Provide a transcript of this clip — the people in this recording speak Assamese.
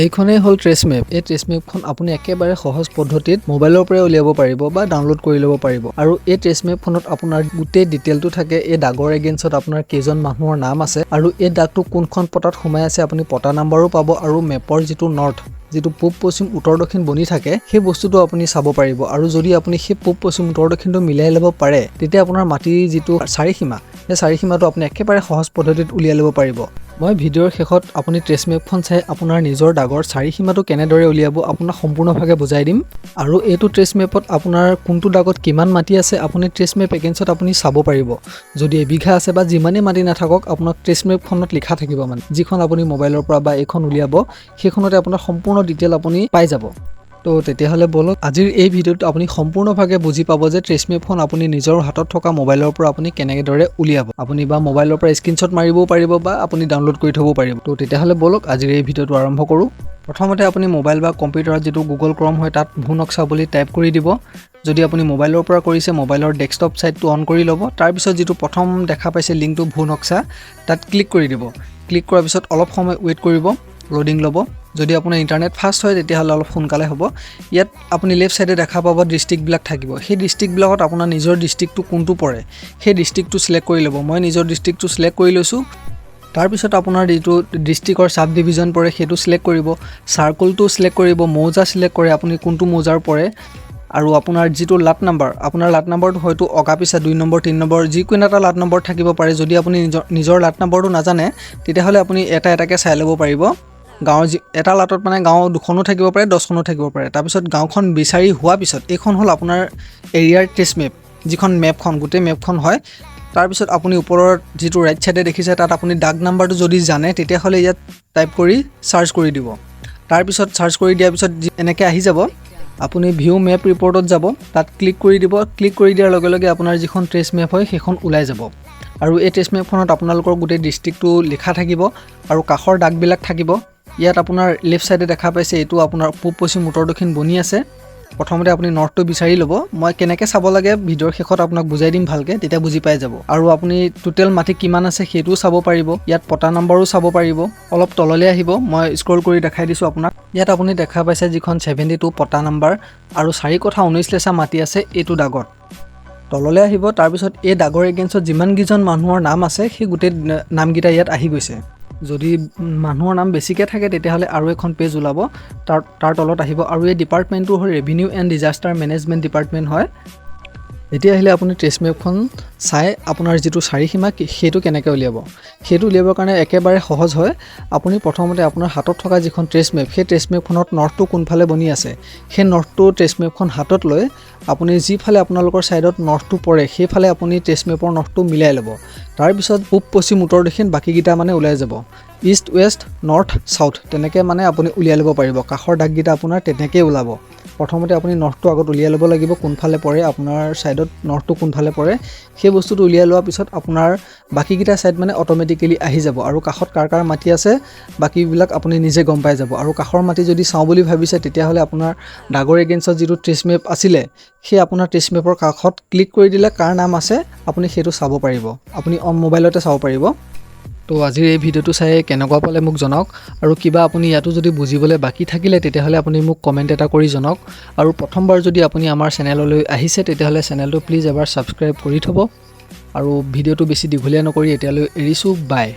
এইখনেই হ'ল ট্ৰেছ মেপ। এই ট্ৰেছ মেপখন আপুনি একেবাৰে সহজ পদ্ধতিত মোবাইলৰ পৰাই উলিয়াব পাৰিব বা ডাউনলোড কৰি ল'ব পাৰিব। আৰু এই ট্ৰেছ মেপখনত আপোনাৰ গোটেই ডিটেইলটো থাকে। এই দাগৰ এগেইনষ্টত আপোনাৰ কেইজন মানুহৰ নাম আছে আৰু এই দাগটো কোনখন পটাত সোমাই আছে আপুনি পটা নাম্বাৰো পাব আৰু মেপৰ যিটো নৰ্থ যিটো পূব পশ্চিম উত্তৰ দক্ষিণ বনি থাকে সেই বস্তুটো আপুনি চাব পাৰিব। আৰু যদি আপুনি সেই পূব পশ্চিম উত্তৰ দক্ষিণটো মিলাই ল'ব পাৰে তেতিয়া আপোনাৰ মাটিৰ যিটো চাৰিসীমা সেই চাৰিসীমাটো আপুনি একেবাৰে সহজ পদ্ধতিত উলিয়াই ল'ব পাৰিব। মই ভিডিঅ'ৰ শেষত আপুনি ট্ৰেছ মেপখন চাই আপোনাৰ নিজৰ দাগৰ চাৰিসীমাটো কেনেদৰে উলিয়াব আপোনাক সম্পূৰ্ণভাৱে বুজাই দিম। আৰু এইটো ট্ৰেছ মেপত আপোনাৰ কোনটো দাগত কিমান মাটি আছে আপুনি ট্ৰেছ মেপ এগেইনষ্টত আপুনি চাব পাৰিব। যদি এবিঘা আছে বা যিমানেই মাটি নাথাকক আপোনাক ট্ৰেছ মেপখনত লিখা থাকিব, মানে যিখন আপুনি মোবাইলৰ পৰা বা এইখন উলিয়াব সেইখনতে আপোনাৰ সম্পূৰ্ণ ডিটেইল আপুনি পাই যাব। তো তেতিয়াহ'লে বলক আজিৰ এই ভিডিঅ'টো আপুনি সম্পূৰ্ণভাৱে বুজি পাব যে ট্ৰেছ মেপখন আপুনি নিজৰ হাতত থকা মোবাইলৰ পৰা আপুনি কেনেদৰে উলিয়াব। আপুনি বা মোবাইলৰ পৰা স্ক্ৰীনশ্বট মাৰিবও পাৰিব বা আপুনি ডাউনলোড কৰি থ'ব পাৰিব। তো তেতিয়াহ'লে বলক আজিৰ এই ভিডিঅ'টো আৰম্ভ কৰোঁ। প্ৰথমতে আপুনি মোবাইল বা কম্পিউটাৰত যিটো গুগল ক্ৰম হয় তাত ভূ নক্সা বুলি টাইপ কৰি দিব। যদি আপুনি মোবাইলৰ পৰা কৰিছে মোবাইলৰ ডেস্কটপ ছাইটটো অন কৰি ল'ব। তাৰপিছত যিটো প্ৰথম দেখা পাইছে লিংকটো ভূ নক্সা তাত ক্লিক কৰি দিব। ক্লিক কৰাৰ পিছত অলপ সময় ৱেইট কৰিব, লোডিং ল'ব। যদি আপোনাৰ ইণ্টাৰনেট ফাষ্ট হয় তেতিয়াহ'লে অলপ সোনকালে হ'ব। ইয়াত আপুনি লেফ্ট ছাইডে দেখা পাব ডিষ্ট্ৰিক্টবিলাক থাকিব। সেই ডিষ্ট্ৰিক্টবিলাকত আপোনাৰ নিজৰ ডিষ্ট্ৰিক্টটো কোনটো পৰে সেই ডিষ্ট্ৰিক্টটো চিলেক্ট কৰি ল'ব। মই নিজৰ ডিষ্ট্ৰিক্টটো চিলেক্ট কৰি লৈছোঁ। তাৰপিছত আপোনাৰ যিটো ডিষ্ট্ৰিক্টৰ চাব ডিভিজন পৰে সেইটো চিলেক্ট কৰিব, চাৰ্কলটো চিলেক্ট কৰিব, মৌজা চিলেক্ট কৰে আপুনি কোনটো মৌজাৰ পৰে। আৰু আপোনাৰ যিটো লাট নাম্বাৰ আপোনাৰ লাট নাম্বাৰটো হয়তো অগা পিছা 2 নম্বৰ 3 নম্বৰ যিকোনো এটা লাট নম্বৰ থাকিব পাৰে। যদি আপুনি নিজৰ লাট নাম্বাৰটো নাজানে তেতিয়াহ'লে আপুনি এটা এটাকৈ চাই ল'ব পাৰিব। গাঁৱৰ এটা লাটত মানে গাঁও 2খনো থাকিব পাৰে 10খনো থাকিব পাৰে। তাৰপিছত গাঁওখন বিচাৰি হোৱাৰ পিছত এইখন হ'ল আপোনাৰ এৰিয়াৰ ট্ৰেছ মেপ, যিখন মেপখন গোটেই মেপখন হয়। তাৰপিছত আপুনি ওপৰত যিটো ৰাইট ছাইডে দেখিছে তাত আপুনি ডাক নাম্বাৰটো যদি জানে তেতিয়াহ'লে ইয়াত টাইপ কৰি চাৰ্চ কৰি দিব। তাৰপিছত চাৰ্চ কৰি দিয়াৰ পিছত এনেকৈ আহি যাব। আপুনি ভিউ মেপ ৰিপৰ্টত যাব, তাত ক্লিক কৰি দিব। ক্লিক কৰি দিয়াৰ লগে লগে আপোনাৰ যিখন ট্ৰেছ মেপ হয় সেইখন ওলাই যাব। আৰু এই ট্ৰেছ মেপখনত আপোনালোকৰ গোটেই ডিষ্ট্ৰিক্টটো লিখা থাকিব আৰু কাষৰ দাগবিলাক থাকিব। ইয়াত আপোনাৰ লেফ্ট ছাইডে দেখা পাইছে এইটো আপোনাৰ পূব পশ্চিম উত্তৰ দক্ষিণ বনি আছে। প্ৰথমতে আপুনি নৰ্থটো বিচাৰি ল'ব। মই কেনেকৈ চাব লাগে ভিডিঅ'ৰ শেষত আপোনাক বুজাই দিম ভালকৈ, তেতিয়া বুজি পাই যাব। আৰু আপুনি টোটেল মাটি কিমান আছে সেইটোও চাব পাৰিব। ইয়াত পটা নাম্বাৰো চাব পাৰিব। অলপ তললৈ আহিব, মই স্ক্ৰল কৰি দেখাই দিছোঁ আপোনাক। ইয়াত আপুনি দেখা পাইছে যিখন 72 পটা নাম্বাৰ আৰু 4 কঠা 19 লেচা মাটি আছে এইটো দাগত। তললৈ আহিব, তাৰপিছত এই দাগৰ এগেইনষ্টত যিমানকেইজন মানুহৰ নাম আছে সেই গোটেই নামকেইটা ইয়াত আহি গৈছে। যদি মানুহৰ নাম বেছিকৈ থাকে তেতিয়াহ'লে আৰু এখন পেজ ওলাব, তাৰ তলত আহিব। আৰু এই ডিপাৰ্টমেণ্টটো হ'ল revenue and disaster management department হয়। এতিয়া আহিলে আপুনি ট্ৰেছ মেপখন চাই আপোনাৰ যিটো চাৰিসীমা সেইটো কেনেকৈ উলিয়াব। সেইটো উলিয়াবৰ কাৰণে একেবাৰে সহজ হয়। আপুনি প্ৰথমতে আপোনাৰ হাতত থকা যিখন ট্ৰেছ মেপ সেই ট্ৰেছ মেপখনত নৰ্থটো কোনফালে বনি আছে সেই নৰ্থটো ট্ৰেছ মেপখন হাতত লৈ আপুনি যিফালে আপোনালোকৰ ছাইডত নৰ্থটো পৰে সেইফালে আপুনি ট্ৰেছ মেপৰ নৰ্থটো মিলাই ল'ব। তাৰপিছত পূব পশ্চিম উত্তৰ দক্ষিণ বাকীকেইটা মানে ওলাই যাব। ইষ্ট ৱেষ্ট নৰ্থ চাউথ তেনেকৈ মানে আপুনি উলিয়াই ল'ব পাৰিব। কাষৰ দাগকেইটা আপোনাৰ তেনেকৈ ওলাব। প্ৰথমতে আপুনি নৰ্থটো আগত উলিয়াই ল'ব লাগিব, কোনফালে পৰে আপোনাৰ ছাইডত নৰ্থটো কোনফালে পৰে সেই বস্তুটো উলিয়াই লোৱাৰ পিছত আপোনাৰ বাকীকেইটা ছাইড মানে অট'মেটিকেলি আহি যাব। আৰু কাষত কাৰ মাটি আছে বাকীবিলাক আপুনি নিজে গম পাই যাব। আৰু কাষৰ মাটি যদি চাওঁ বুলি ভাবিছে তেতিয়াহ'লে আপোনাৰ দাগৰ এগেইনষ্টত যিটো ট্ৰেছ মেপ আছিলে সেই আপোনাৰ ট্ৰেছ মেপৰ কাষত ক্লিক কৰি দিলে কাৰ নাম আছে আপুনি সেইটো চাব পাৰিব। আপুনি মোবাইলতে চাব পাৰিব। তো আজিৰ এই ভিডিঅ'টো চাই কেনেকুৱা পালে মোক জনাওক। আৰু কিবা আপুনি ইয়াতো যদি বুজিবলৈ বাকী থাকিলে তেতিয়াহ'লে আপুনি মোক কমেণ্ট এটা কৰি জনাওক। আৰু প্ৰথমবাৰ যদি আপুনি আমাৰ চেনেললৈ আহিছে তেতিয়াহ'লে চেনেলটো প্লিজ এবাৰ ছাবস্ক্ৰাইব কৰি থ'ব। আৰু ভিডিঅ'টো বেছি দীঘলীয়া নকৰি এতিয়ালৈ এৰিছোঁ, বাই।